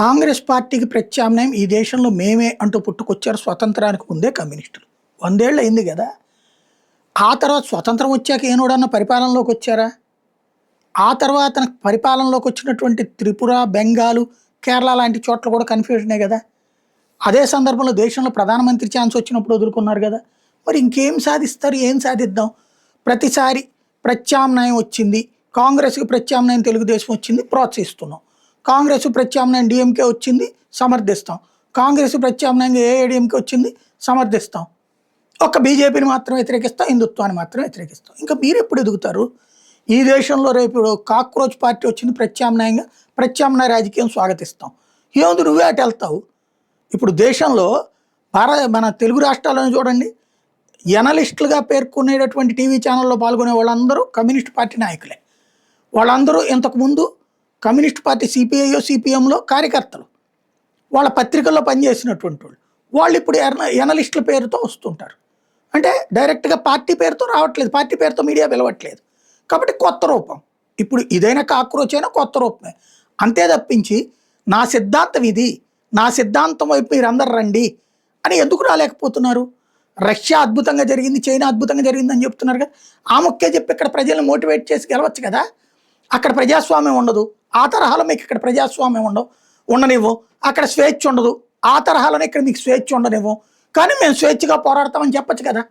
కాంగ్రెస్ పార్టీకి ప్రత్యామ్నాయం ఈ దేశంలో మేమే అంటూ పుట్టుకొచ్చారు స్వతంత్రానికి ముందే కమ్యూనిస్టులు. 100 ఏళ్ళు అయింది కదా! ఆ తర్వాత స్వతంత్రం వచ్చాక ఏనోడన్నా పరిపాలనలోకి వచ్చారా? ఆ తర్వాత పరిపాలనలోకి వచ్చినటువంటి త్రిపుర, బెంగాలు, కేరళ లాంటి చోట్ల కూడా కన్‌ఫ్యూజనే కదా! అదే సందర్భంలో దేశంలో ప్రధానమంత్రి ఛాన్స్ వచ్చినప్పుడు వదులుకున్నారు కదా! మరి ఇంకేం సాధిస్తారు? ఏం సాధిద్దాం? ప్రతిసారి ప్రత్యామ్నాయం వచ్చింది. కాంగ్రెస్‌కి ప్రత్యామ్నాయం తెలుగుదేశం వచ్చింది ప్రోత్సహిస్తున్నాం. కాంగ్రెస్ ప్రత్యామ్నాయం డీఎంకే వచ్చింది సమర్థిస్తాం. కాంగ్రెస్ ప్రత్యామ్నాయంగా ఏఐడీఎంకే వచ్చింది సమర్థిస్తాం. ఒక్క బీజేపీని మాత్రం వ్యతిరేకిస్తాం, హిందుత్వాన్ని మాత్రం వ్యతిరేకిస్తాం. ఇంకా మీరెప్పుడు ఎదుగుతారు? ఈ దేశంలో రేపు కాక్రోచ్ పార్టీ వచ్చింది ప్రత్యామ్నాయంగా, ప్రత్యామ్నాయ రాజకీయం స్వాగతిస్తాం. ఏముంది నువ్వే అటు వెళ్తావు. ఇప్పుడు దేశంలో మన తెలుగు రాష్ట్రాలను చూడండి, ఎనలిస్టులుగా పేర్కొనేటటువంటి టీవీ ఛానల్లో పాల్గొనే వాళ్ళందరూ కమ్యూనిస్ట్ పార్టీ నాయకులే. వాళ్ళందరూ ఇంతకుముందు కమ్యూనిస్ట్ పార్టీ సిపిఐయో సిపిఎంలో కార్యకర్తలు, వాళ్ళ పత్రికల్లో పనిచేసినటువంటి వాళ్ళు. వాళ్ళు ఇప్పుడు ఎనలిస్టుల పేరుతో వస్తుంటారు. అంటే డైరెక్ట్గా పార్టీ పేరుతో రావట్లేదు, పార్టీ పేరుతో మీడియా పిలవట్లేదు. కాబట్టి కొత్త రూపం. ఇప్పుడు ఇదైనా కాక్రోచ్ అయినా కొత్త రూపమే. అంతే తప్పించి నా సిద్ధాంతం ఇది, నా సిద్ధాంతం వైపు మీరందరూ రండి అని ఎందుకు రాలేకపోతున్నారు? రష్యా అద్భుతంగా జరిగింది, చైనా అద్భుతంగా జరిగిందని చెప్తున్నారు కదా. ఆ మొక్కే చెప్పి ఇక్కడ ప్రజలను మోటివేట్ చేసి గెలవచ్చు కదా. అక్కడ ప్రజాస్వామ్యం ఉండదు, ఆ తరహాలో మీకు ఇక్కడ ప్రజాస్వామ్యం ఉండనివ్వం. అక్కడ స్వేచ్ఛ ఉండదు, ఆ తరహాలోనే ఇక్కడ మీకు స్వేచ్ఛ ఉండనివ్వం. కానీ మేము స్వేచ్ఛగా పోరాడతామని చెప్పచ్చు కదా.